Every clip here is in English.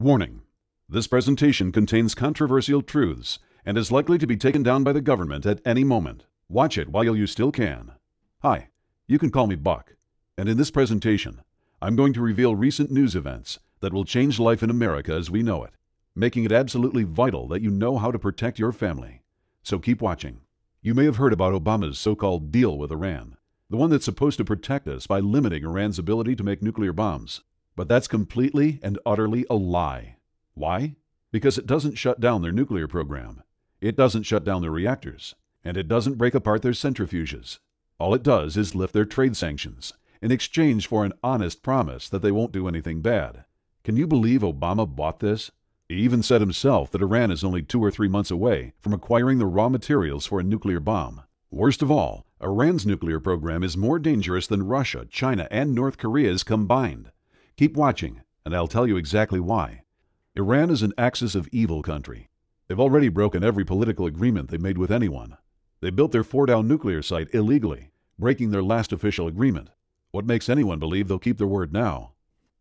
Warning: this presentation contains controversial truths and is likely to be taken down by the government at any moment. Watch it while you still can. Hi, you can call me Buck, and in this presentation, I'm going to reveal recent news events that will change life in America as we know it, making it absolutely vital that you know how to protect your family. So keep watching. You may have heard about Obama's so-called deal with Iran, the one that's supposed to protect us by limiting Iran's ability to make nuclear bombs. But that's completely and utterly a lie. Why? Because it doesn't shut down their nuclear program. It doesn't shut down their reactors. And it doesn't break apart their centrifuges. All it does is lift their trade sanctions in exchange for an honest promise that they won't do anything bad. Can you believe Obama bought this? He even said himself that Iran is only 2 or 3 months away from acquiring the raw materials for a nuclear bomb. Worst of all, Iran's nuclear program is more dangerous than Russia, China, and North Korea's combined. Keep watching, and I'll tell you exactly why. Iran is an axis of evil country. They've already broken every political agreement they made with anyone. They built their Fordow nuclear site illegally, breaking their last official agreement. What makes anyone believe they'll keep their word now?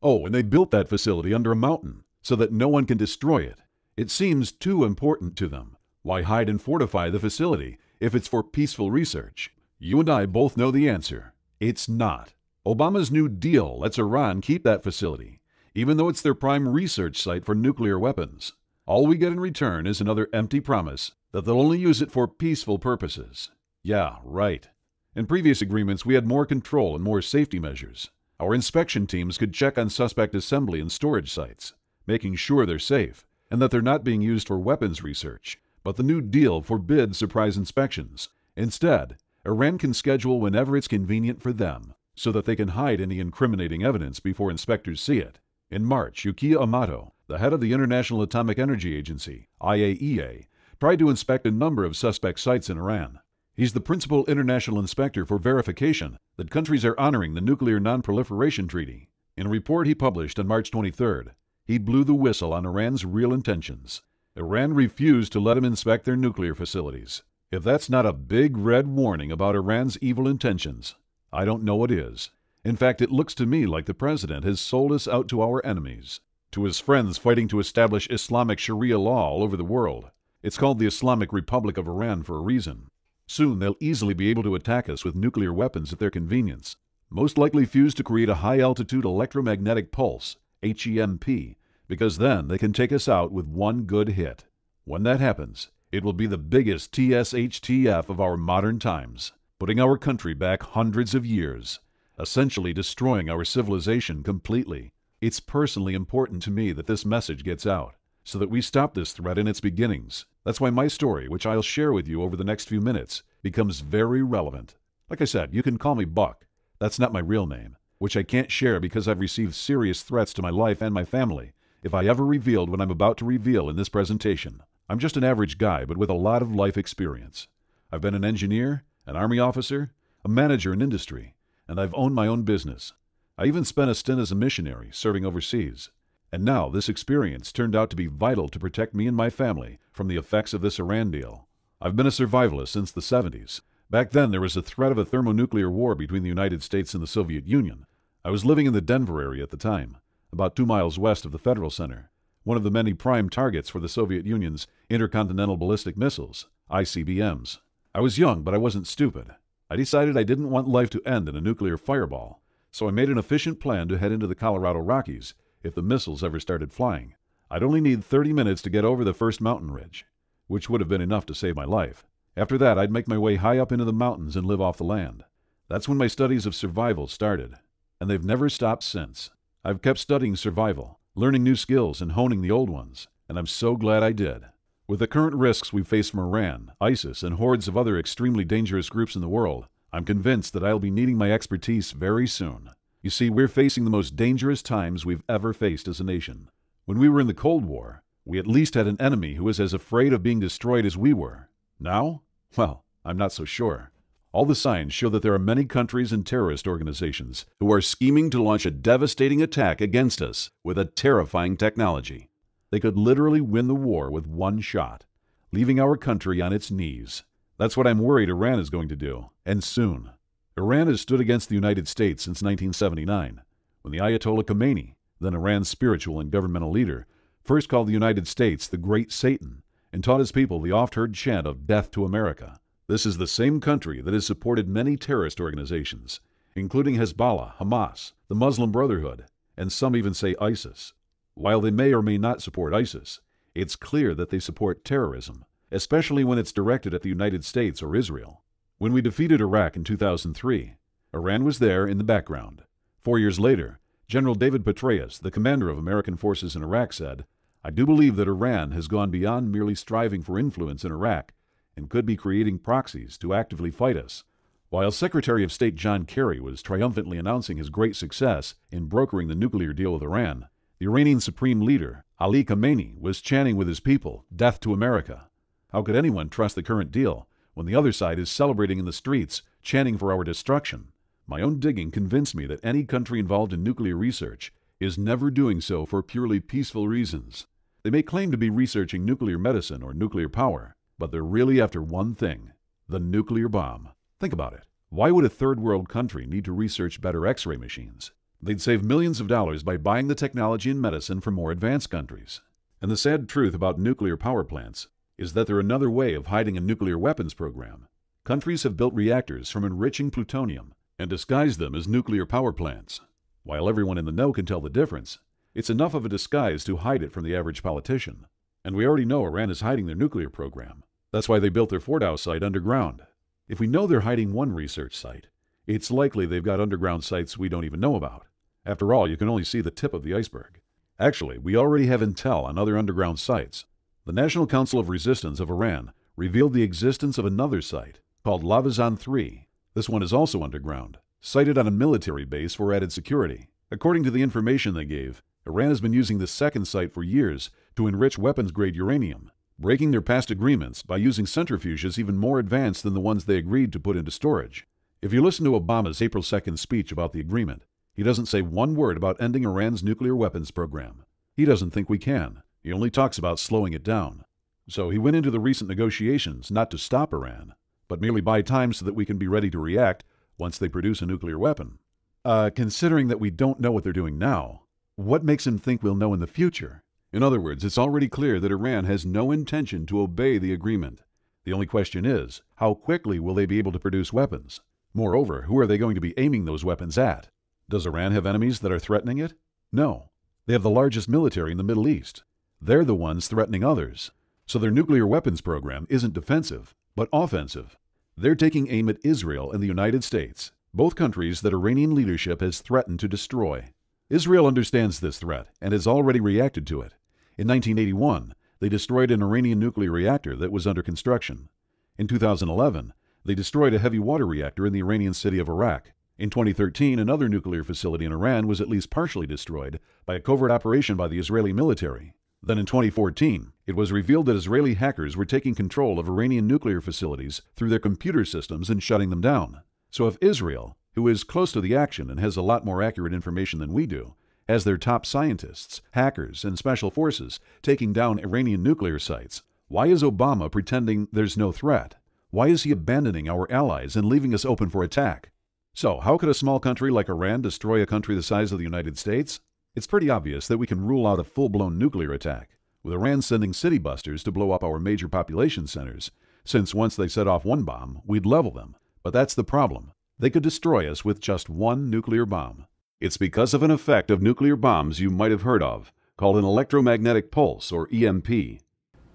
Oh, and they built that facility under a mountain so that no one can destroy it. It seems too important to them. Why hide and fortify the facility if it's for peaceful research? You and I both know the answer. It's not. Obama's New Deal lets Iran keep that facility, even though it's their prime research site for nuclear weapons. All we get in return is another empty promise that they'll only use it for peaceful purposes. Yeah, right. In previous agreements, we had more control and more safety measures. Our inspection teams could check on suspect assembly and storage sites, making sure they're safe and that they're not being used for weapons research. But the New Deal forbids surprise inspections. Instead, Iran can schedule whenever it's convenient for them, so that they can hide any incriminating evidence before inspectors see it. In March, Yukiya Amato, the head of the International Atomic Energy Agency, IAEA, tried to inspect a number of suspect sites in Iran. He's the principal international inspector for verification that countries are honoring the Nuclear Non-Proliferation Treaty. In a report he published on March 23rd, he blew the whistle on Iran's real intentions. Iran refused to let him inspect their nuclear facilities. If that's not a big red warning about Iran's evil intentions, I don't know what is. In fact, it looks to me like the president has sold us out to our enemies, to his friends fighting to establish Islamic Sharia law all over the world. It's called the Islamic Republic of Iran for a reason. Soon they'll easily be able to attack us with nuclear weapons at their convenience, most likely fused to create a high-altitude electromagnetic pulse, HEMP, because then they can take us out with one good hit. When that happens, it will be the biggest TSHTF of our modern times, putting our country back hundreds of years, essentially destroying our civilization completely. It's personally important to me that this message gets out, so that we stop this threat in its beginnings. That's why my story, which I'll share with you over the next few minutes, becomes very relevant. Like I said, you can call me Buck. That's not my real name, which I can't share because I've received serious threats to my life and my family if I ever revealed what I'm about to reveal in this presentation. I'm just an average guy, but with a lot of life experience. I've been an engineer, an Army officer, a manager in industry, and I've owned my own business. I even spent a stint as a missionary, serving overseas. And now this experience turned out to be vital to protect me and my family from the effects of this Iran deal. I've been a survivalist since the 70s. Back then there was a threat of a thermonuclear war between the United States and the Soviet Union. I was living in the Denver area at the time, about 2 miles west of the Federal Center, one of the many prime targets for the Soviet Union's intercontinental ballistic missiles, ICBMs. I was young, but I wasn't stupid. I decided I didn't want life to end in a nuclear fireball, so I made an efficient plan to head into the Colorado Rockies if the missiles ever started flying. I'd only need 30 minutes to get over the first mountain ridge, which would have been enough to save my life. After that, I'd make my way high up into the mountains and live off the land. That's when my studies of survival started, and they've never stopped since. I've kept studying survival, learning new skills and honing the old ones, and I'm so glad I did. With the current risks we face from Iran, ISIS, and hordes of other extremely dangerous groups in the world, I'm convinced that I'll be needing my expertise very soon. You see, we're facing the most dangerous times we've ever faced as a nation. When we were in the Cold War, we at least had an enemy who was as afraid of being destroyed as we were. Now? Well, I'm not so sure. All the signs show that there are many countries and terrorist organizations who are scheming to launch a devastating attack against us with a terrifying technology. They could literally win the war with one shot, leaving our country on its knees. That's what I'm worried Iran is going to do, and soon. Iran has stood against the United States since 1979, when the Ayatollah Khomeini, then Iran's spiritual and governmental leader, first called the United States the Great Satan and taught his people the oft-heard chant of death to America. This is the same country that has supported many terrorist organizations, including Hezbollah, Hamas, the Muslim Brotherhood, and some even say ISIS. While they may or may not support ISIS, it's clear that they support terrorism, especially when it's directed at the United States or Israel. When we defeated Iraq in 2003, Iran was there in the background. 4 years later, General David Petraeus, the commander of American forces in Iraq, said, "I do believe that Iran has gone beyond merely striving for influence in Iraq and could be creating proxies to actively fight us." While Secretary of State John Kerry was triumphantly announcing his great success in brokering the nuclear deal with Iran, the Iranian Supreme Leader, Ali Khamenei, was chanting with his people, "Death to America." How could anyone trust the current deal when the other side is celebrating in the streets, chanting for our destruction? My own digging convinced me that any country involved in nuclear research is never doing so for purely peaceful reasons. They may claim to be researching nuclear medicine or nuclear power, but they're really after one thing: the nuclear bomb. Think about it. Why would a third world country need to research better X-ray machines? They'd save millions of dollars by buying the technology and medicine from more advanced countries. And the sad truth about nuclear power plants is that they're another way of hiding a nuclear weapons program. Countries have built reactors from enriching plutonium and disguised them as nuclear power plants. While everyone in the know can tell the difference, it's enough of a disguise to hide it from the average politician. And we already know Iran is hiding their nuclear program. That's why they built their Fordow site underground. If we know they're hiding one research site, it's likely they've got underground sites we don't even know about. After all, you can only see the tip of the iceberg. Actually, we already have intel on other underground sites. The National Council of Resistance of Iran revealed the existence of another site called Lavazan 3. This one is also underground, sited on a military base for added security. According to the information they gave, Iran has been using this second site for years to enrich weapons-grade uranium, breaking their past agreements by using centrifuges even more advanced than the ones they agreed to put into storage. If you listen to Obama's April 2nd speech about the agreement, he doesn't say one word about ending Iran's nuclear weapons program. He doesn't think we can. He only talks about slowing it down. So he went into the recent negotiations not to stop Iran, but merely buy time so that we can be ready to react once they produce a nuclear weapon. Considering that we don't know what they're doing now, what makes him think we'll know in the future? In other words, it's already clear that Iran has no intention to obey the agreement. The only question is, how quickly will they be able to produce weapons? Moreover, who are they going to be aiming those weapons at? Does Iran have enemies that are threatening it? No. They have the largest military in the Middle East. They're the ones threatening others. So their nuclear weapons program isn't defensive, but offensive. They're taking aim at Israel and the United States, both countries that Iranian leadership has threatened to destroy. Israel understands this threat and has already reacted to it. In 1981, they destroyed an Iranian nuclear reactor that was under construction. In 2011, they destroyed a heavy water reactor in the Iranian city of Arak. In 2013, another nuclear facility in Iran was at least partially destroyed by a covert operation by the Israeli military. Then in 2014, it was revealed that Israeli hackers were taking control of Iranian nuclear facilities through their computer systems and shutting them down. So if Israel, who is close to the action and has a lot more accurate information than we do, has their top scientists, hackers, and special forces taking down Iranian nuclear sites, why is Obama pretending there's no threat? Why is he abandoning our allies and leaving us open for attack? So, how could a small country like Iran destroy a country the size of the United States? It's pretty obvious that we can rule out a full-blown nuclear attack, with Iran sending city busters to blow up our major population centers, since once they set off one bomb, we'd level them. But that's the problem. They could destroy us with just one nuclear bomb. It's because of an effect of nuclear bombs you might have heard of, called an electromagnetic pulse, or EMP.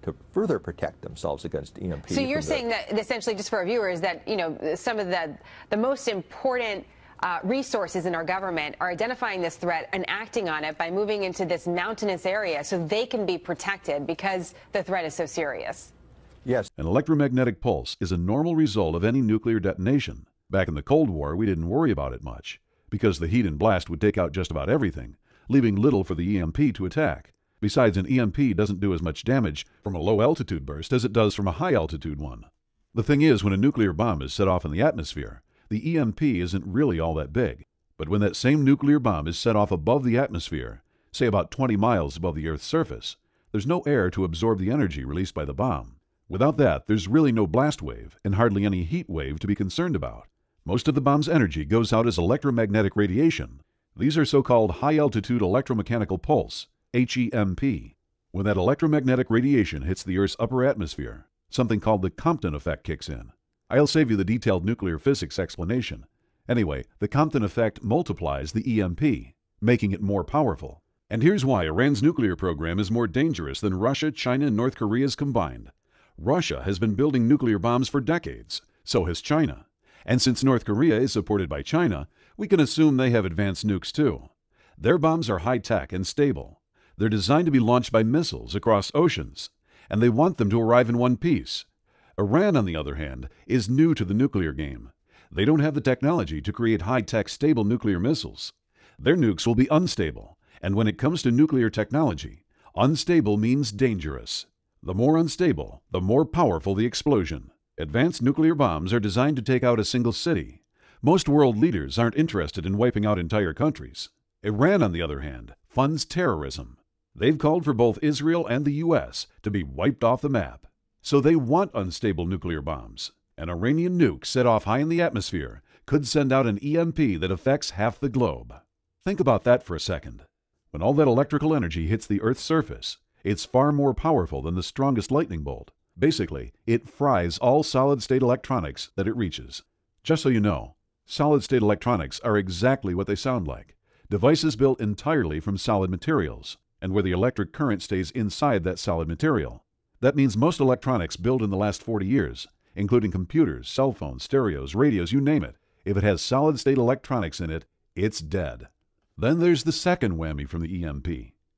To further protect themselves against EMP. So you're saying that essentially, just for our viewers, that some of the most important resources in our government are identifying this threat and acting on it by moving into this mountainous area so they can be protected because the threat is so serious. Yes. An electromagnetic pulse is a normal result of any nuclear detonation. Back in the Cold War, we didn't worry about it much, because the heat and blast would take out just about everything, leaving little for the EMP to attack. Besides, an EMP doesn't do as much damage from a low-altitude burst as it does from a high-altitude one. The thing is, when a nuclear bomb is set off in the atmosphere, the EMP isn't really all that big. But when that same nuclear bomb is set off above the atmosphere, say about 20 miles above the Earth's surface, there's no air to absorb the energy released by the bomb. Without that, there's really no blast wave and hardly any heat wave to be concerned about. Most of the bomb's energy goes out as electromagnetic radiation. These are so-called high-altitude electromechanical pulse, HEMP. When that electromagnetic radiation hits the Earth's upper atmosphere, something called the Compton effect kicks in. I'll save you the detailed nuclear physics explanation. Anyway, the Compton effect multiplies the EMP, making it more powerful. And here's why Iran's nuclear program is more dangerous than Russia, China, and North Korea's combined. Russia has been building nuclear bombs for decades. So has China. And since North Korea is supported by China, we can assume they have advanced nukes too. Their bombs are high-tech and stable. They're designed to be launched by missiles across oceans, and they want them to arrive in one piece. Iran, on the other hand, is new to the nuclear game. They don't have the technology to create high-tech, stable nuclear missiles. Their nukes will be unstable, and when it comes to nuclear technology, unstable means dangerous. The more unstable, the more powerful the explosion. Advanced nuclear bombs are designed to take out a single city. Most world leaders aren't interested in wiping out entire countries. Iran, on the other hand, funds terrorism. They've called for both Israel and the U.S. to be wiped off the map. So they want unstable nuclear bombs. An Iranian nuke set off high in the atmosphere could send out an EMP that affects half the globe. Think about that for a second. When all that electrical energy hits the Earth's surface, it's far more powerful than the strongest lightning bolt. Basically, it fries all solid-state electronics that it reaches. Just so you know, solid-state electronics are exactly what they sound like. Devices built entirely from solid materials, and where the electric current stays inside that solid material. That means most electronics built in the last 40 years, including computers, cell phones, stereos, radios, you name it, if it has solid-state electronics in it, it's dead. Then there's the second whammy from the EMP.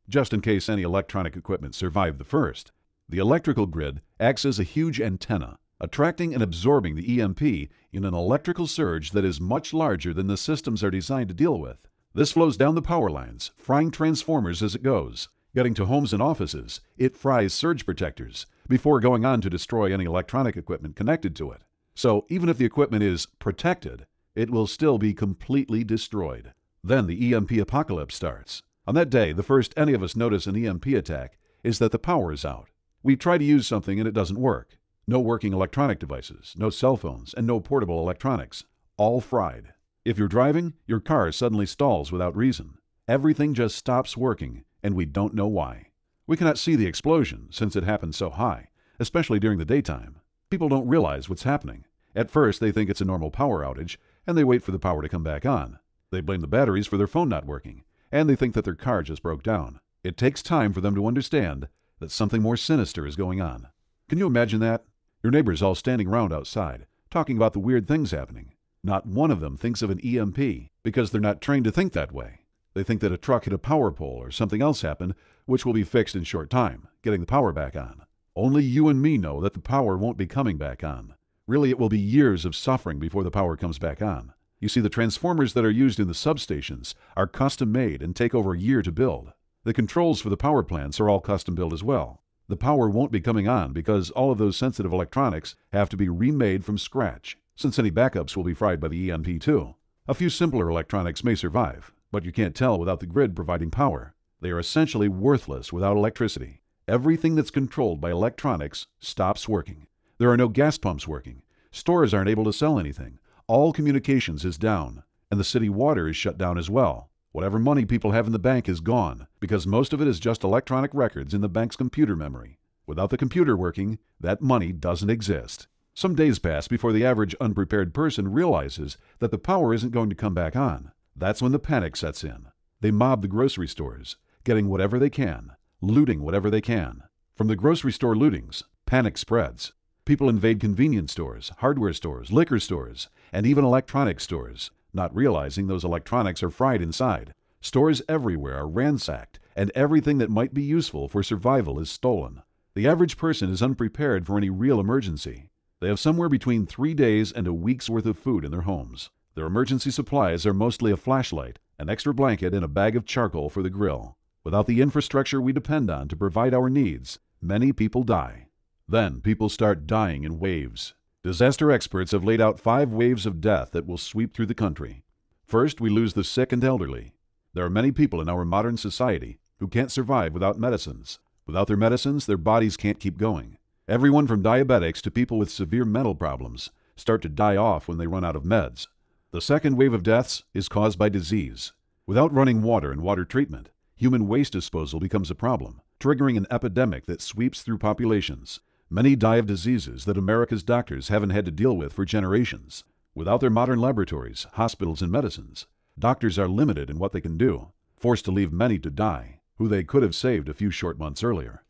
Just in case any electronic equipment survived the first, the electrical grid acts as a huge antenna, attracting and absorbing the EMP in an electrical surge that is much larger than the systems are designed to deal with. This flows down the power lines, frying transformers as it goes. Getting to homes and offices, it fries surge protectors before going on to destroy any electronic equipment connected to it. So even if the equipment is protected, it will still be completely destroyed. Then the EMP apocalypse starts. On that day, the first any of us notice an EMP attack is that the power is out. We try to use something and it doesn't work. No working electronic devices, no cell phones, and no portable electronics. All fried. If you're driving, your car suddenly stalls without reason. Everything just stops working, and we don't know why. We cannot see the explosion since it happened so high, especially during the daytime. People don't realize what's happening. At first, they think it's a normal power outage, and they wait for the power to come back on. They blame the batteries for their phone not working, and they think that their car just broke down. It takes time for them to understand that something more sinister is going on. Can you imagine that? Your neighbors all standing around outside, talking about the weird things happening. Not one of them thinks of an EMP because they're not trained to think that way. They think that a truck hit a power pole or something else happened, which will be fixed in short time, getting the power back on. Only you and me know that the power won't be coming back on. Really, it will be years of suffering before the power comes back on. You see, the transformers that are used in the substations are custom made and take over a year to build. The controls for the power plants are all custom built as well. The power won't be coming on because all of those sensitive electronics have to be remade from scratch, since any backups will be fried by the EMP too. A few simpler electronics may survive, but you can't tell without the grid providing power. They are essentially worthless without electricity. Everything that's controlled by electronics stops working. There are no gas pumps working. Stores aren't able to sell anything. All communications is down, and the city water is shut down as well. Whatever money people have in the bank is gone, because most of it is just electronic records in the bank's computer memory. Without the computer working, that money doesn't exist. Some days pass before the average unprepared person realizes that the power isn't going to come back on. That's when the panic sets in. They mob the grocery stores, getting whatever they can, looting whatever they can. From the grocery store lootings, panic spreads. People invade convenience stores, hardware stores, liquor stores, and even electronics stores, not realizing those electronics are fried inside. Stores everywhere are ransacked, and everything that might be useful for survival is stolen. The average person is unprepared for any real emergency. They have somewhere between 3 days and a week's worth of food in their homes. Their emergency supplies are mostly a flashlight, an extra blanket, and a bag of charcoal for the grill. Without the infrastructure we depend on to provide our needs, many people die. Then people start dying in waves. Disaster experts have laid out 5 waves of death that will sweep through the country. First, we lose the sick and elderly. There are many people in our modern society who can't survive without medicines. Without their medicines, their bodies can't keep going. Everyone from diabetics to people with severe mental problems start to die off when they run out of meds. The second wave of deaths is caused by disease. Without running water and water treatment, human waste disposal becomes a problem. triggering an epidemic that sweeps through populations. Many die of diseases that America's doctors haven't had to deal with for generations. Without their modern laboratories, hospitals, and medicines, doctors are limited in what they can do, forced to leave many to die, who they could have saved a few short months earlier.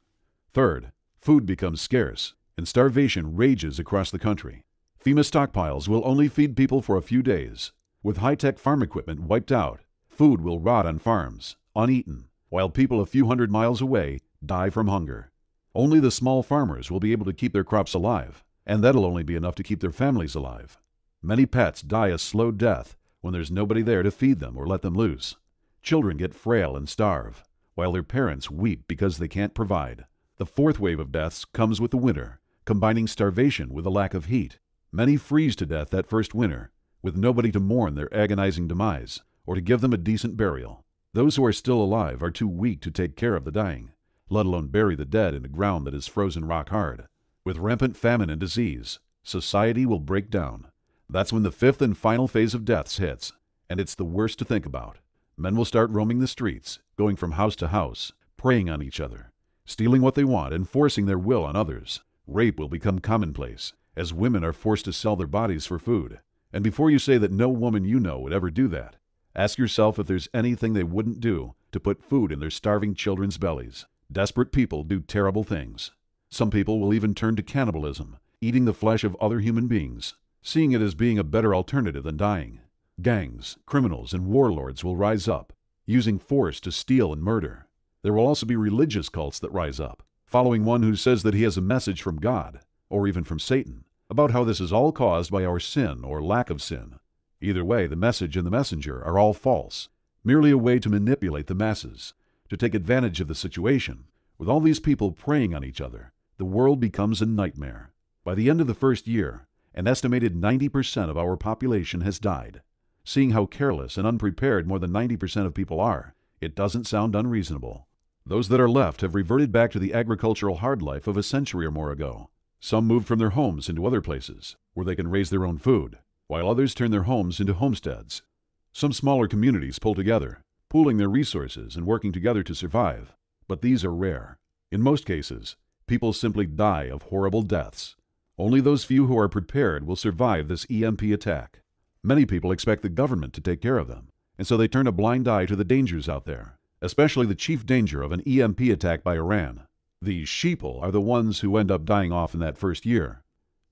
Third, food becomes scarce, and starvation rages across the country. FEMA stockpiles will only feed people for a few days. With high-tech farm equipment wiped out, food will rot on farms, uneaten, while people a few hundred miles away die from hunger. Only the small farmers will be able to keep their crops alive, and that'll only be enough to keep their families alive. Many pets die a slow death when there's nobody there to feed them or let them loose. Children get frail and starve, while their parents weep because they can't provide. The fourth wave of deaths comes with the winter, combining starvation with a lack of heat. Many freeze to death that first winter, with nobody to mourn their agonizing demise or to give them a decent burial. Those who are still alive are too weak to take care of the dying, let alone bury the dead in a ground that is frozen rock hard. With rampant famine and disease, society will break down. That's when the fifth and final phase of deaths hits, and it's the worst to think about. Men will start roaming the streets, going from house to house, preying on each other, stealing what they want and forcing their will on others. Rape will become commonplace, as women are forced to sell their bodies for food. And before you say that no woman you know would ever do that, ask yourself if there's anything they wouldn't do to put food in their starving children's bellies. Desperate people do terrible things. Some people will even turn to cannibalism, eating the flesh of other human beings, seeing it as being a better alternative than dying. Gangs, criminals, and warlords will rise up, using force to steal and murder. There will also be religious cults that rise up, following one who says that he has a message from God, or even from Satan, about how this is all caused by our sin or lack of sin. Either way, the message and the messenger are all false, merely a way to manipulate the masses, to take advantage of the situation. With all these people preying on each other, the world becomes a nightmare. By the end of the first year, an estimated 90% of our population has died. Seeing how careless and unprepared more than 90% of people are, it doesn't sound unreasonable. Those that are left have reverted back to the agricultural hard life of a century or more ago. Some moved from their homes into other places, where they can raise their own food, while others turn their homes into homesteads. Some smaller communities pull together, pooling their resources and working together to survive. But these are rare. In most cases, people simply die of horrible deaths. Only those few who are prepared will survive this EMP attack. Many people expect the government to take care of them, and so they turn a blind eye to the dangers out there, especially the chief danger of an EMP attack by Iran. These sheeple are the ones who end up dying off in that first year.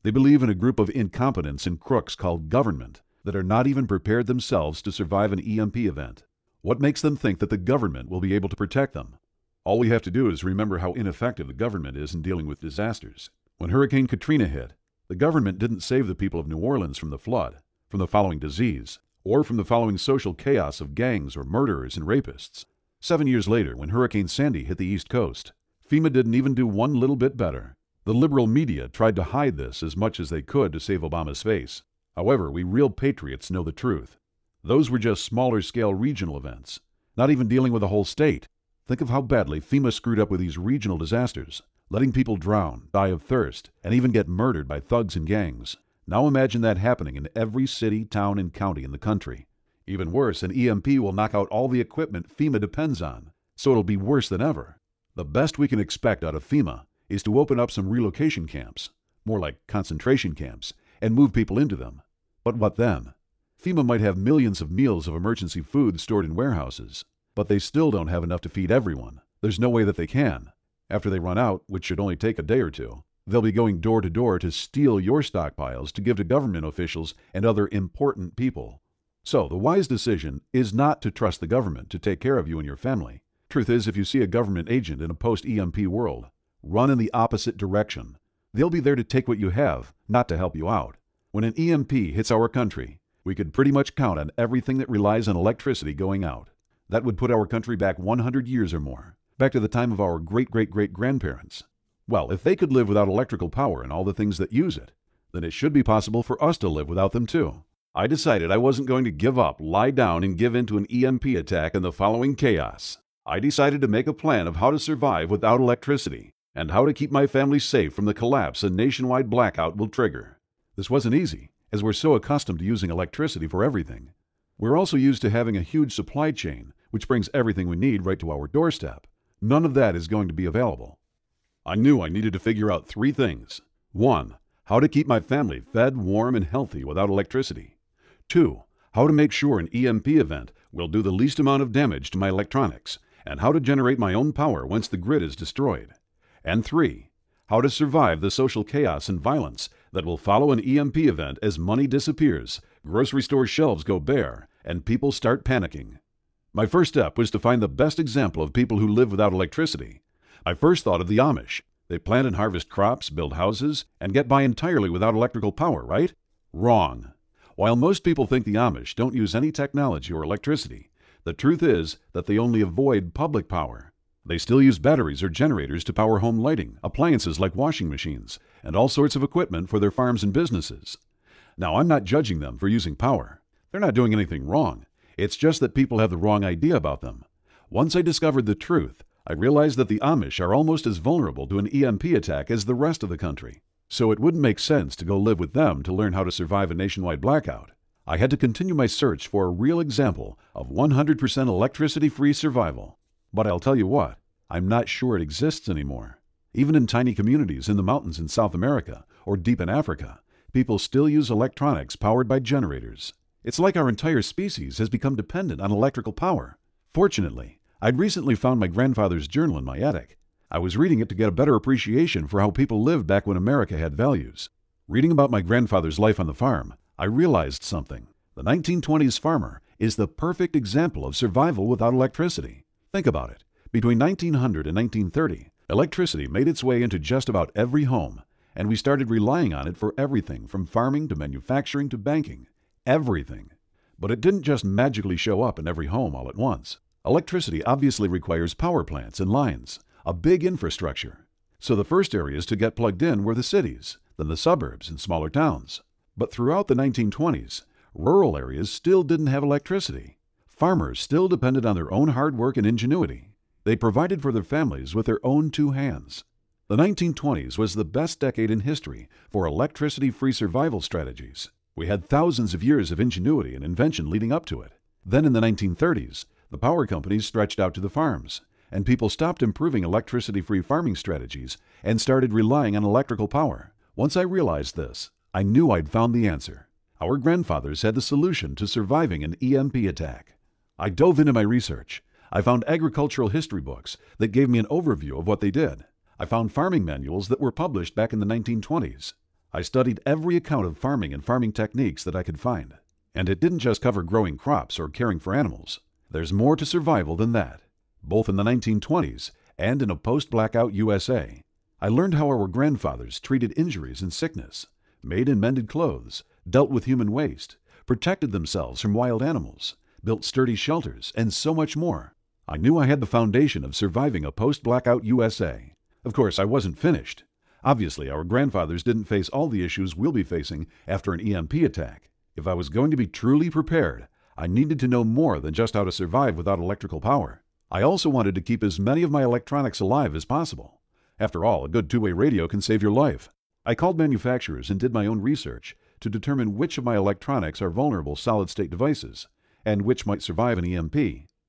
They believe in a group of incompetents and crooks called government that are not even prepared themselves to survive an EMP event. What makes them think that the government will be able to protect them? All we have to do is remember how ineffective the government is in dealing with disasters. When Hurricane Katrina hit, the government didn't save the people of New Orleans from the flood, from the following disease, or from the following social chaos of gangs or murderers and rapists. 7 years later, when Hurricane Sandy hit the East Coast, FEMA didn't even do one little bit better. The liberal media tried to hide this as much as they could to save Obama's face. However, we real patriots know the truth. Those were just smaller-scale regional events, not even dealing with a whole state. Think of how badly FEMA screwed up with these regional disasters, letting people drown, die of thirst, and even get murdered by thugs and gangs. Now imagine that happening in every city, town, and county in the country. Even worse, an EMP will knock out all the equipment FEMA depends on, so it'll be worse than ever. The best we can expect out of FEMA is to open up some relocation camps, more like concentration camps, and move people into them. But what then? FEMA might have millions of meals of emergency food stored in warehouses, but they still don't have enough to feed everyone. There's no way that they can. After they run out, which should only take a day or two, they'll be going door to door to steal your stockpiles to give to government officials and other important people. So the wise decision is not to trust the government to take care of you and your family. Truth is, if you see a government agent in a post-EMP world, run in the opposite direction. They'll be there to take what you have, not to help you out. When an EMP hits our country, we could pretty much count on everything that relies on electricity going out. That would put our country back 100 years or more, back to the time of our great-great-great-grandparents. Well, if they could live without electrical power and all the things that use it, then it should be possible for us to live without them too. I decided I wasn't going to give up, lie down, and give in to an EMP attack and the following chaos. I decided to make a plan of how to survive without electricity and how to keep my family safe from the collapse a nationwide blackout will trigger. This wasn't easy, as we're so accustomed to using electricity for everything. We're also used to having a huge supply chain, which brings everything we need right to our doorstep. None of that is going to be available. I knew I needed to figure out 3 things. 1. How to keep my family fed, warm, and healthy without electricity. 2. How to make sure an EMP event will do the least amount of damage to my electronics, and how to generate my own power once the grid is destroyed. And 3. How to survive the social chaos and violence that will follow an EMP event as money disappears, grocery store shelves go bare, and people start panicking. My first step was to find the best example of people who live without electricity. I first thought of the Amish. They plant and harvest crops, build houses, and get by entirely without electrical power, right? Wrong. While most people think the Amish don't use any technology or electricity, the truth is that they only avoid public power. They still use batteries or generators to power home lighting, appliances like washing machines, and all sorts of equipment for their farms and businesses. Now, I'm not judging them for using power. They're not doing anything wrong. It's just that people have the wrong idea about them. Once I discovered the truth, I realized that the Amish are almost as vulnerable to an EMP attack as the rest of the country. So it wouldn't make sense to go live with them to learn how to survive a nationwide blackout. I had to continue my search for a real example of 100% electricity-free survival. But I'll tell you what, I'm not sure it exists anymore. Even in tiny communities in the mountains in South America or deep in Africa, people still use electronics powered by generators. It's like our entire species has become dependent on electrical power. Fortunately, I'd recently found my grandfather's journal in my attic. I was reading it to get a better appreciation for how people lived back when America had values. Reading about my grandfather's life on the farm, I realized something. The 1920s farmer is the perfect example of survival without electricity. Think about it. Between 1900 and 1930, electricity made its way into just about every home, and we started relying on it for everything from farming to manufacturing to banking. Everything. But it didn't just magically show up in every home all at once. Electricity obviously requires power plants and lines, a big infrastructure. So the first areas to get plugged in were the cities, then the suburbs and smaller towns. But throughout the 1920s, rural areas still didn't have electricity. Farmers still depended on their own hard work and ingenuity. They provided for their families with their own 2 hands. The 1920s was the best decade in history for electricity-free survival strategies. We had thousands of years of ingenuity and invention leading up to it. Then in the 1930s, the power companies stretched out to the farms, and people stopped improving electricity-free farming strategies and started relying on electrical power. Once I realized this, I knew I'd found the answer. Our grandfathers had the solution to surviving an EMP attack. I dove into my research. I found agricultural history books that gave me an overview of what they did. I found farming manuals that were published back in the 1920s. I studied every account of farming and farming techniques that I could find. And it didn't just cover growing crops or caring for animals. There's more to survival than that. Both in the 1920s and in a post-blackout USA, I learned how our grandfathers treated injuries and sickness, made and mended clothes, dealt with human waste, protected themselves from wild animals, built sturdy shelters, and so much more. I knew I had the foundation of surviving a post-blackout USA. Of course, I wasn't finished. Obviously, our grandfathers didn't face all the issues we'll be facing after an EMP attack. If I was going to be truly prepared, I needed to know more than just how to survive without electrical power. I also wanted to keep as many of my electronics alive as possible. After all, a good two-way radio can save your life. I called manufacturers and did my own research to determine which of my electronics are vulnerable solid-state devices and which might survive an EMP.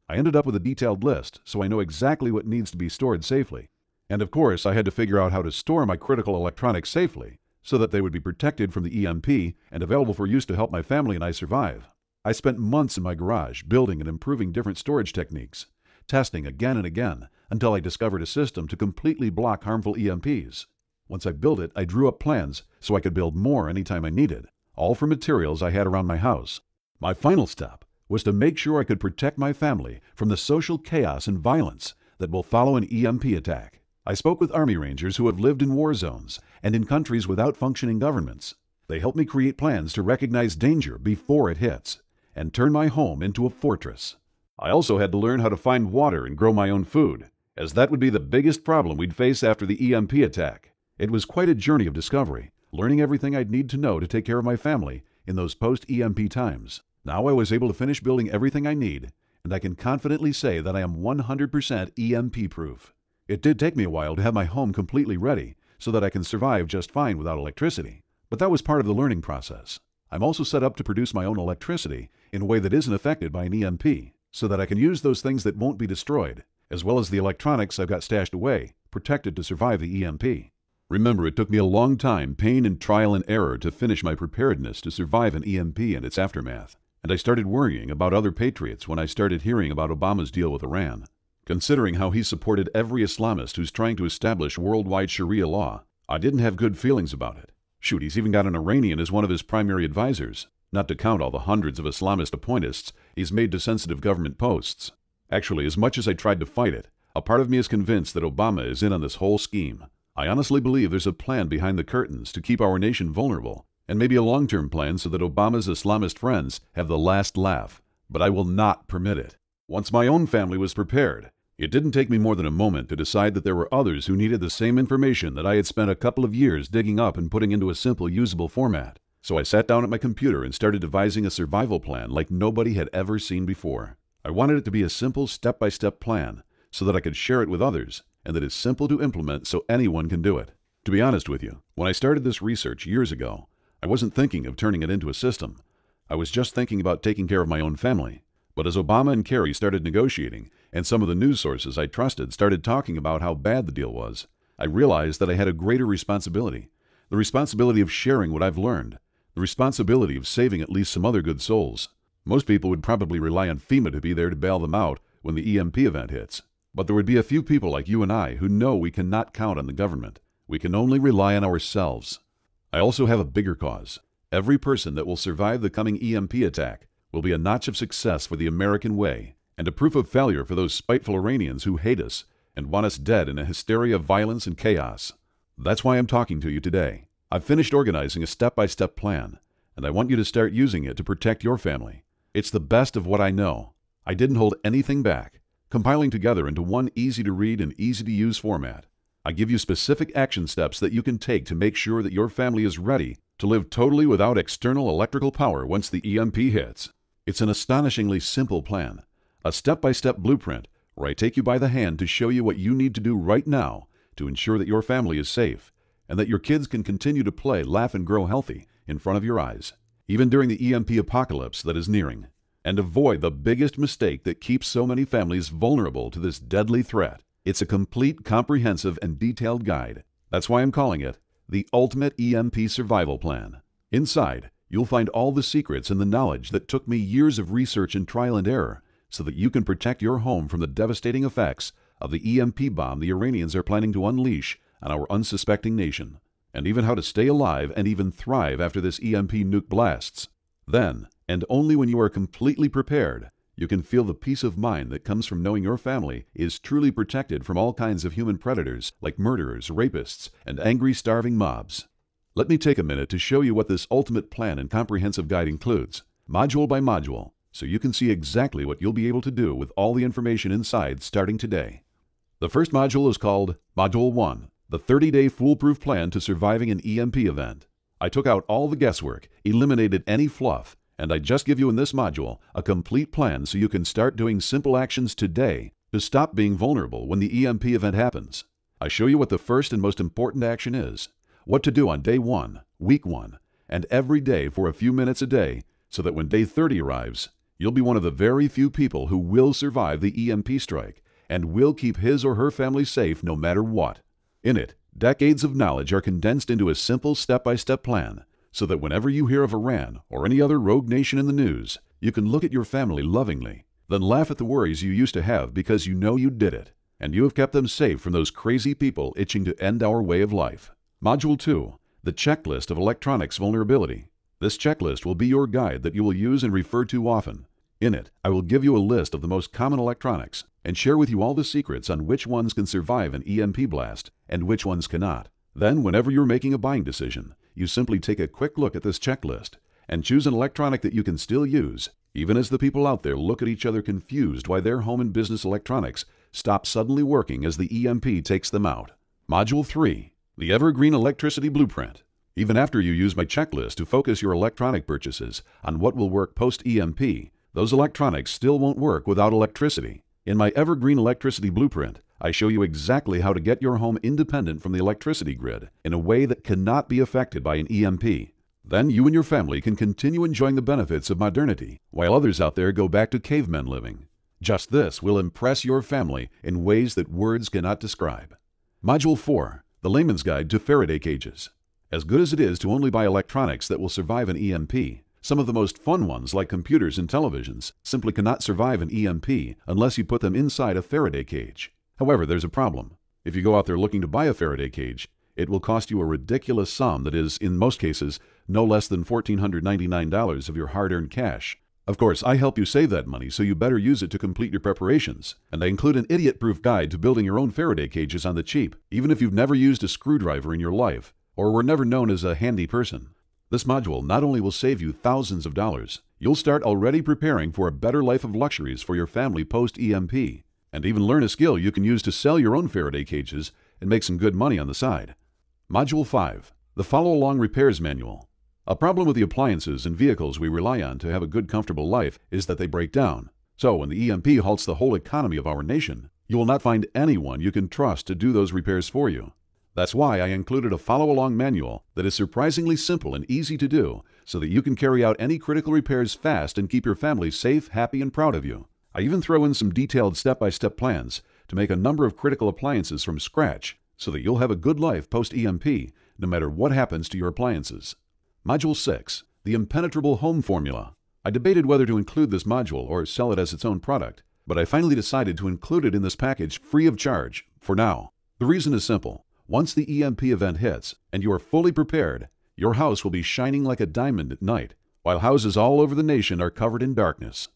I ended up with a detailed list, so I know exactly what needs to be stored safely. And of course, I had to figure out how to store my critical electronics safely so that they would be protected from the EMP and available for use to help my family and I survive. I spent months in my garage building and improving different storage techniques, testing again and again until I discovered a system to completely block harmful EMPs. Once I built it, I drew up plans so I could build more anytime I needed, all from materials I had around my house. My final step was to make sure I could protect my family from the social chaos and violence that will follow an EMP attack. I spoke with Army Rangers who have lived in war zones and in countries without functioning governments. They helped me create plans to recognize danger before it hits and turn my home into a fortress. I also had to learn how to find water and grow my own food, as that would be the biggest problem we'd face after the EMP attack. It was quite a journey of discovery, learning everything I'd need to know to take care of my family in those post-EMP times. Now I was able to finish building everything I need, and I can confidently say that I am 100% EMP-proof. It did take me a while to have my home completely ready so that I can survive just fine without electricity, but that was part of the learning process. I'm also set up to produce my own electricity in a way that isn't affected by an EMP, so that I can use those things that won't be destroyed as well as the electronics I've got stashed away, protected to survive the EMP. Remember, it took me a long time, pain and trial and error to finish my preparedness to survive an EMP and its aftermath. And I started worrying about other patriots when I started hearing about Obama's deal with Iran. Considering how he supported every Islamist who's trying to establish worldwide Sharia law, I didn't have good feelings about it. Shoot, he's even got an Iranian as one of his primary advisors, not to count all the hundreds of Islamist appointists he's made to sensitive government posts. Actually, as much as I tried to fight it, a part of me is convinced that Obama is in on this whole scheme. I honestly believe there's a plan behind the curtains to keep our nation vulnerable, and maybe a long-term plan so that Obama's Islamist friends have the last laugh. But I will not permit it. Once my own family was prepared, it didn't take me more than a moment to decide that there were others who needed the same information that I had spent a couple of years digging up and putting into a simple, usable format. So I sat down at my computer and started devising a survival plan like nobody had ever seen before. I wanted it to be a simple, step-by-step plan so that I could share it with others, and that it's simple to implement so anyone can do it. To be honest with you, when I started this research years ago, I wasn't thinking of turning it into a system. I was just thinking about taking care of my own family. But as Obama and Kerry started negotiating, and some of the news sources I trusted started talking about how bad the deal was, I realized that I had a greater responsibility. The responsibility of sharing what I've learned. The responsibility of saving at least some other good souls. Most people would probably rely on FEMA to be there to bail them out when the EMP event hits. But there would be a few people like you and I who know we cannot count on the government. We can only rely on ourselves. I also have a bigger cause. Every person that will survive the coming EMP attack will be a notch of success for the American way, and a proof of failure for those spiteful Iranians who hate us and want us dead in a hysteria of violence and chaos. That's why I'm talking to you today. I've finished organizing a step-by-step plan, and I want you to start using it to protect your family. It's the best of what I know. I didn't hold anything back, compiling together into one easy-to-read and easy-to-use format. I give you specific action steps that you can take to make sure that your family is ready to live totally without external electrical power once the EMP hits. It's an astonishingly simple plan, a step-by-step blueprint where I take you by the hand to show you what you need to do right now to ensure that your family is safe and that your kids can continue to play, laugh, and grow healthy in front of your eyes, even during the EMP apocalypse that is nearing, and avoid the biggest mistake that keeps so many families vulnerable to this deadly threat. It's a complete, comprehensive, and detailed guide. That's why I'm calling it the Ultimate EMP Survival Plan. Inside, you'll find all the secrets and the knowledge that took me years of research and trial and error so that you can protect your home from the devastating effects of the EMP bomb the Iranians are planning to unleash on our unsuspecting nation, and even how to stay alive and even thrive after this EMP nuke blasts. Then, and only when you are completely prepared, you can feel the peace of mind that comes from knowing your family is truly protected from all kinds of human predators like murderers, rapists, and angry, starving mobs. Let me take a minute to show you what this ultimate plan and comprehensive guide includes, module by module, so you can see exactly what you'll be able to do with all the information inside starting today. The first module is called Module 1, the 30-day foolproof plan to surviving an EMP event. I took out all the guesswork, eliminated any fluff, and I just give you in this module a complete plan so you can start doing simple actions today to stop being vulnerable when the EMP event happens. I show you what the first and most important action is, what to do on day 1, week 1, and every day for a few minutes a day so that when day 30 arrives, you'll be one of the very few people who will survive the EMP strike and will keep his or her family safe no matter what. In it, decades of knowledge are condensed into a simple step-by-step plan so that whenever you hear of Iran or any other rogue nation in the news, you can look at your family lovingly, then laugh at the worries you used to have because you know you did it, and you have kept them safe from those crazy people itching to end our way of life. Module 2, the checklist of electronics vulnerability. This checklist will be your guide that you will use and refer to often. In it, I will give you a list of the most common electronics and share with you all the secrets on which ones can survive an EMP blast and which ones cannot. Then, whenever you're making a buying decision, you simply take a quick look at this checklist and choose an electronic that you can still use, even as the people out there look at each other confused why their home and business electronics stop suddenly working as the EMP takes them out. Module 3, the Evergreen Electricity Blueprint. Even after you use my checklist to focus your electronic purchases on what will work post-EMP, those electronics still won't work without electricity. In my Evergreen Electricity Blueprint, I show you exactly how to get your home independent from the electricity grid in a way that cannot be affected by an EMP. Then you and your family can continue enjoying the benefits of modernity while others out there go back to cavemen living. Just this will impress your family in ways that words cannot describe. Module 4, the Layman's Guide to Faraday Cages. As good as it is to only buy electronics that will survive an EMP, some of the most fun ones like computers and televisions simply cannot survive an EMP unless you put them inside a Faraday cage. However, there's a problem. If you go out there looking to buy a Faraday cage, it will cost you a ridiculous sum that is, in most cases, no less than $1,499 of your hard-earned cash. Of course, I help you save that money, so you better use it to complete your preparations. And I include an idiot-proof guide to building your own Faraday cages on the cheap, even if you've never used a screwdriver in your life, or were never known as a handy person. This module not only will save you thousands of dollars, you'll start already preparing for a better life of luxuries for your family post-EMP, and even learn a skill you can use to sell your own Faraday cages and make some good money on the side. Module 5, the Follow-Along Repairs Manual. A problem with the appliances and vehicles we rely on to have a good, comfortable life is that they break down. So when the EMP halts the whole economy of our nation, you will not find anyone you can trust to do those repairs for you. That's why I included a follow-along manual that is surprisingly simple and easy to do so that you can carry out any critical repairs fast and keep your family safe, happy, and proud of you. I even throw in some detailed step-by-step plans to make a number of critical appliances from scratch so that you'll have a good life post-EMP no matter what happens to your appliances. Module 6, the Impenetrable Home Formula. I debated whether to include this module or sell it as its own product, but I finally decided to include it in this package free of charge, for now. The reason is simple. Once the EMP event hits and you are fully prepared, your house will be shining like a diamond at night, while houses all over the nation are covered in darkness.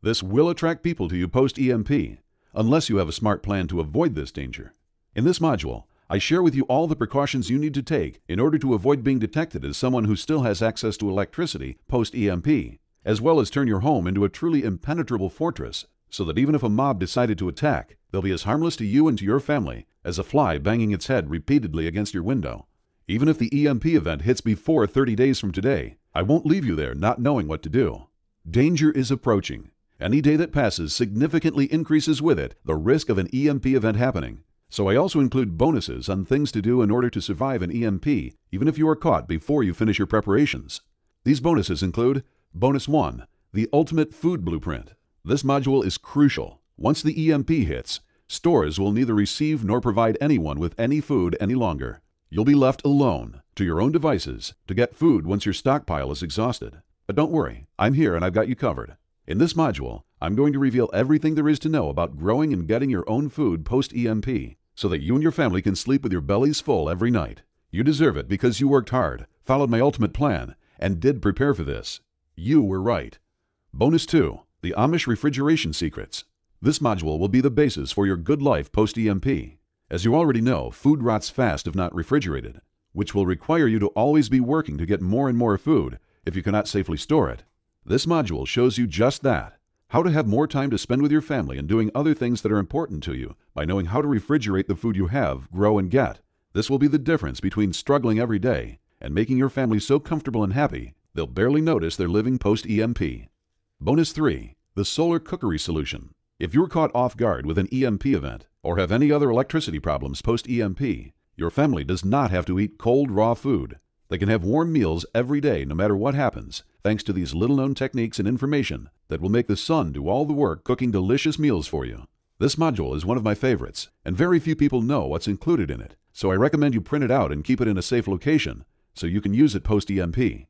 This will attract people to you post-EMP, unless you have a smart plan to avoid this danger. In this module, I share with you all the precautions you need to take in order to avoid being detected as someone who still has access to electricity post-EMP, as well as turn your home into a truly impenetrable fortress so that even if a mob decided to attack, they'll be as harmless to you and to your family as a fly banging its head repeatedly against your window. Even if the EMP event hits before 30 days from today, I won't leave you there not knowing what to do. Danger is approaching. Any day that passes significantly increases with it the risk of an EMP event happening. So I also include bonuses on things to do in order to survive an EMP, even if you are caught before you finish your preparations. These bonuses include Bonus 1, the Ultimate Food Blueprint. This module is crucial. Once the EMP hits, stores will neither receive nor provide anyone with any food any longer. You'll be left alone, to your own devices, to get food once your stockpile is exhausted. But don't worry, I'm here and I've got you covered. In this module, I'm going to reveal everything there is to know about growing and getting your own food post-EMP, so that you and your family can sleep with your bellies full every night. You deserve it because you worked hard, followed my ultimate plan, and did prepare for this. You were right. Bonus 2, the Amish Refrigeration Secrets. This module will be the basis for your good life post-EMP. As you already know, food rots fast if not refrigerated, which will require you to always be working to get more and more food if you cannot safely store it. This module shows you just that. How to have more time to spend with your family and doing other things that are important to you by knowing how to refrigerate the food you have, grow, and get. This will be the difference between struggling every day and making your family so comfortable and happy they'll barely notice they're living post-EMP. Bonus 3, the Solar Cookery Solution. If you're caught off guard with an EMP event or have any other electricity problems post-EMP, your family does not have to eat cold, raw food. They can have warm meals every day no matter what happens, thanks to these little-known techniques and information that will make the sun do all the work cooking delicious meals for you. This module is one of my favorites, and very few people know what's included in it, so I recommend you print it out and keep it in a safe location so you can use it post-EMP.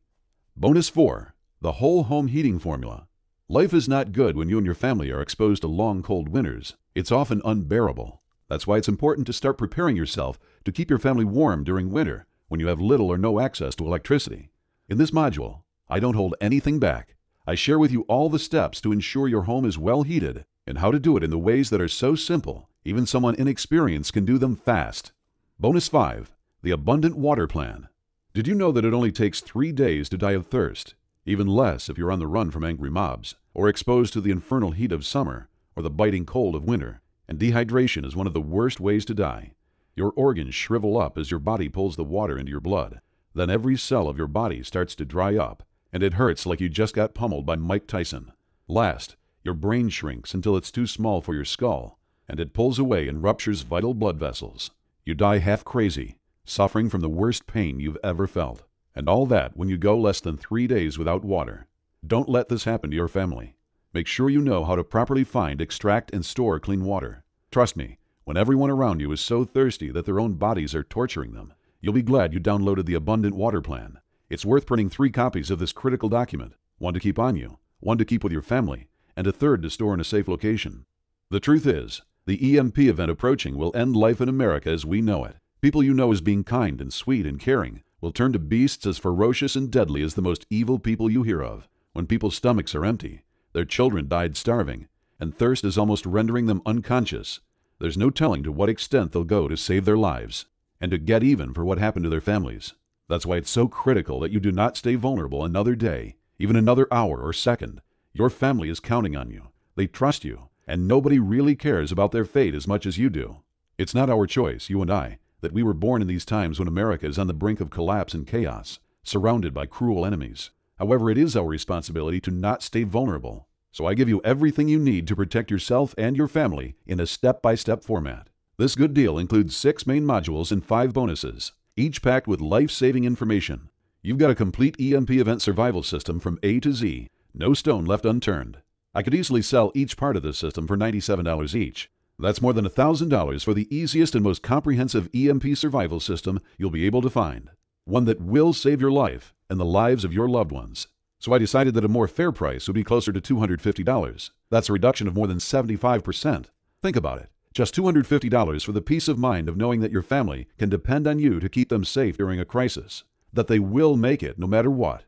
Bonus 4, the Whole Home Heating Formula. Life is not good when you and your family are exposed to long, cold winters. It's often unbearable. That's why it's important to start preparing yourself to keep your family warm during winter when you have little or no access to electricity. In this module, I don't hold anything back. I share with you all the steps to ensure your home is well heated and how to do it in the ways that are so simple, even someone inexperienced can do them fast. Bonus 5, the Abundant Water Plan. Did you know that it only takes 3 days to die of thirst? Even less if you're on the run from angry mobs, or exposed to the infernal heat of summer, or the biting cold of winter. And dehydration is one of the worst ways to die. Your organs shrivel up as your body pulls the water into your blood. Then every cell of your body starts to dry up, and it hurts like you just got pummeled by Mike Tyson. Last, your brain shrinks until it's too small for your skull, and it pulls away and ruptures vital blood vessels. You die half crazy, suffering from the worst pain you've ever felt. And all that when you go less than 3 days without water. Don't let this happen to your family. Make sure you know how to properly find, extract, and store clean water. Trust me, when everyone around you is so thirsty that their own bodies are torturing them, you'll be glad you downloaded the Abundant Water Plan. It's worth printing 3 copies of this critical document, one to keep on you, one to keep with your family, and a third to store in a safe location. The truth is, the EMP event approaching will end life in America as we know it. People you know as being kind and sweet and caring will turn to beasts as ferocious and deadly as the most evil people you hear of. When people's stomachs are empty, their children died starving, and thirst is almost rendering them unconscious, there's no telling to what extent they'll go to save their lives and to get even for what happened to their families. That's why it's so critical that you do not stay vulnerable another day, even another hour or second. Your family is counting on you. They trust you, and nobody really cares about their fate as much as you do. It's not our choice, you and I, that we were born in these times when America is on the brink of collapse and chaos, surrounded by cruel enemies. However, it is our responsibility to not stay vulnerable. So I give you everything you need to protect yourself and your family in a step-by-step format. This good deal includes 6 main modules and 5 bonuses, each packed with life-saving information. You've got a complete EMP event survival system from A to Z, no stone left unturned. I could easily sell each part of this system for $97 each. That's more than $1,000 for the easiest and most comprehensive EMP survival system you'll be able to find. One that will save your life and the lives of your loved ones. So I decided that a more fair price would be closer to $250. That's a reduction of more than 75%. Think about it. Just $250 for the peace of mind of knowing that your family can depend on you to keep them safe during a crisis. That they will make it no matter what.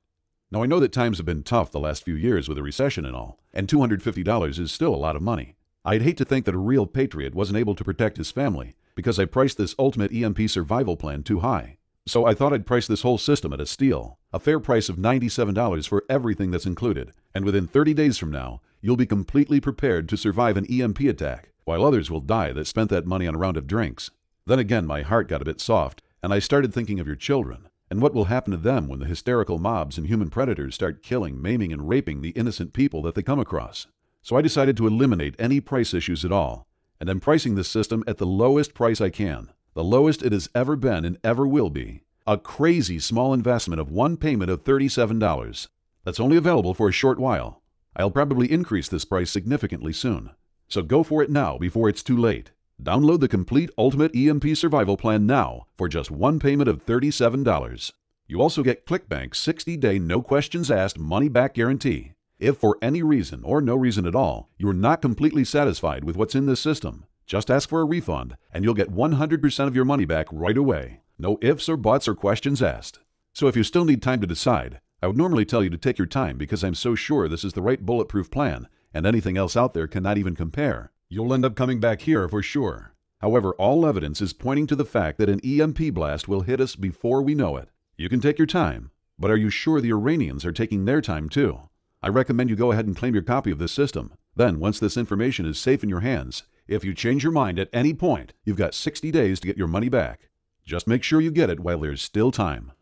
Now I know that times have been tough the last few years with a recession and all, and $250 is still a lot of money. I'd hate to think that a real patriot wasn't able to protect his family because I priced this ultimate EMP survival plan too high. So I thought I'd price this whole system at a steal, a fair price of $97 for everything that's included, and within 30 days from now, you'll be completely prepared to survive an EMP attack, while others will die that spent that money on a round of drinks. Then again, my heart got a bit soft, and I started thinking of your children, and what will happen to them when the hysterical mobs and human predators start killing, maiming, and raping the innocent people that they come across. So I decided to eliminate any price issues at all, and I'm pricing this system at the lowest price I can. The lowest it has ever been and ever will be. A crazy small investment of one payment of $37. That's only available for a short while. I'll probably increase this price significantly soon. So go for it now before it's too late. Download the complete Ultimate EMP Survival Plan now for just one payment of $37. You also get ClickBank's 60-day no questions asked money-back guarantee. If for any reason or no reason at all, you're not completely satisfied with what's in this system, just ask for a refund and you'll get 100% of your money back right away. No ifs or buts or questions asked. So if you still need time to decide, I would normally tell you to take your time because I'm so sure this is the right bulletproof plan and anything else out there cannot even compare. You'll end up coming back here for sure. However, all evidence is pointing to the fact that an EMP blast will hit us before we know it. You can take your time, but are you sure the Iranians are taking their time too? I recommend you go ahead and claim your copy of this system. Then, once this information is safe in your hands, if you change your mind at any point, you've got 60 days to get your money back. Just make sure you get it while there's still time.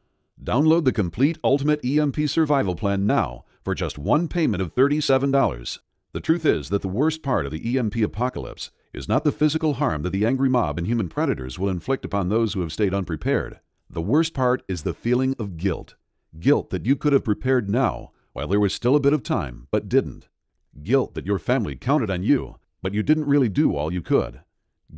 Download the complete Ultimate EMP Survival Plan now for just one payment of $37. The truth is that the worst part of the EMP apocalypse is not the physical harm that the angry mob and human predators will inflict upon those who have stayed unprepared. The worst part is the feeling of guilt. Guilt that you could have prepared now while there was still a bit of time, but didn't. Guilt that your family counted on you, but you didn't really do all you could.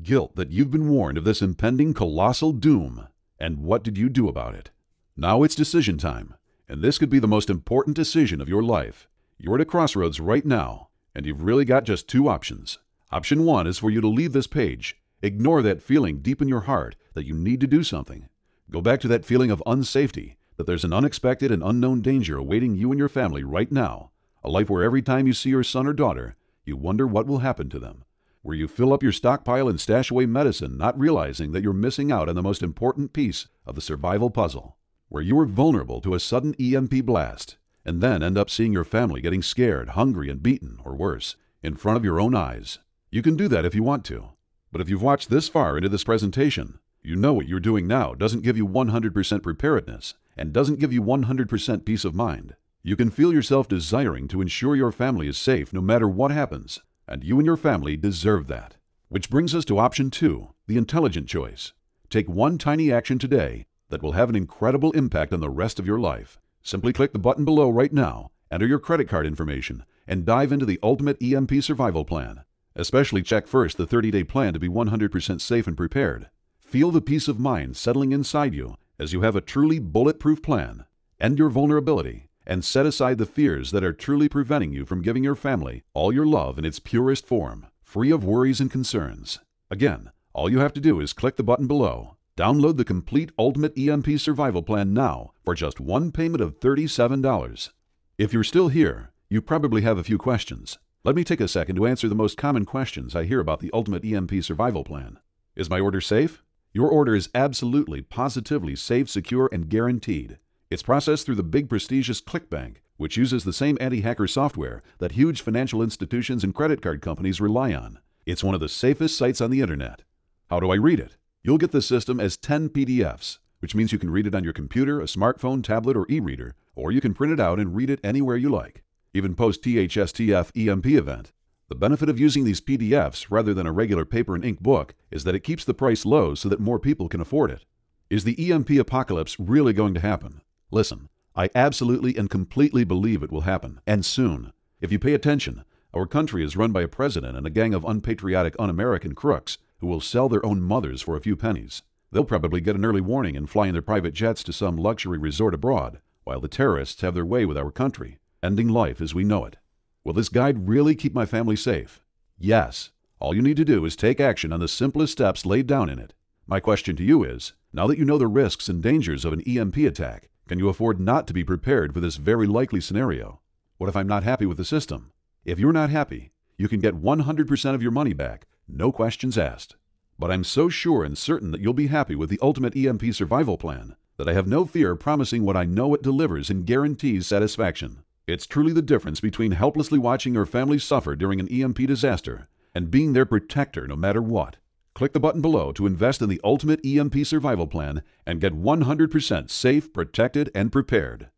Guilt that you've been warned of this impending colossal doom. And what did you do about it? Now it's decision time, and this could be the most important decision of your life. You're at a crossroads right now, and you've really got just 2 options. Option 1 is for you to leave this page. Ignore that feeling deep in your heart that you need to do something. Go back to that feeling of unsafety, that there's an unexpected and unknown danger awaiting you and your family right now. A life where every time you see your son or daughter, you wonder what will happen to them. Where you fill up your stockpile and stash away medicine, not realizing that you're missing out on the most important piece of the survival puzzle. Where you are vulnerable to a sudden EMP blast, and then end up seeing your family getting scared, hungry, and beaten, or worse, in front of your own eyes. You can do that if you want to. But if you've watched this far into this presentation, you know what you're doing now doesn't give you 100% preparedness and doesn't give you 100% peace of mind. You can feel yourself desiring to ensure your family is safe no matter what happens, and you and your family deserve that. Which brings us to option 2, the intelligent choice. Take one tiny action today that will have an incredible impact on the rest of your life. Simply click the button below right now, enter your credit card information, and dive into the Ultimate EMP Survival Plan. Especially check first the 30-day plan to be 100% safe and prepared. Feel the peace of mind settling inside you as you have a truly bulletproof plan. End your vulnerability and set aside the fears that are truly preventing you from giving your family all your love in its purest form, free of worries and concerns. Again, all you have to do is click the button below. Download the complete Ultimate EMP Survival Plan now for just one payment of $37. If you're still here, you probably have a few questions. Let me take a second to answer the most common questions I hear about the Ultimate EMP Survival Plan. Is my order safe? Your order is absolutely, positively safe, secure, and guaranteed. It's processed through the big prestigious ClickBank, which uses the same anti-hacker software that huge financial institutions and credit card companies rely on. It's one of the safest sites on the internet. How do I read it? You'll get the system as 10 PDFs, which means you can read it on your computer, a smartphone, tablet, or e-reader, or you can print it out and read it anywhere you like. Even post-THSTF EMP event. The benefit of using these PDFs rather than a regular paper and ink book is that it keeps the price low so that more people can afford it. Is the EMP apocalypse really going to happen? Listen, I absolutely and completely believe it will happen, and soon. If you pay attention, our country is run by a president and a gang of unpatriotic, un-American crooks who will sell their own mothers for a few pennies. They'll probably get an early warning and fly in their private jets to some luxury resort abroad, while the terrorists have their way with our country, ending life as we know it. Will this guide really keep my family safe? Yes. All you need to do is take action on the simplest steps laid down in it. My question to you is, now that you know the risks and dangers of an EMP attack, can you afford not to be prepared for this very likely scenario? What if I'm not happy with the system? If you're not happy, you can get 100% of your money back, no questions asked. But I'm so sure and certain that you'll be happy with the Ultimate EMP Survival Plan that I have no fear promising what I know it delivers and guarantees satisfaction. It's truly the difference between helplessly watching your family suffer during an EMP disaster and being their protector no matter what. Click the button below to invest in the Ultimate EMP Survival Plan and get 100% safe, protected, and prepared.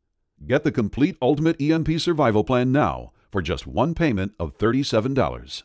Get the complete Ultimate EMP Survival Plan now for just one payment of $37.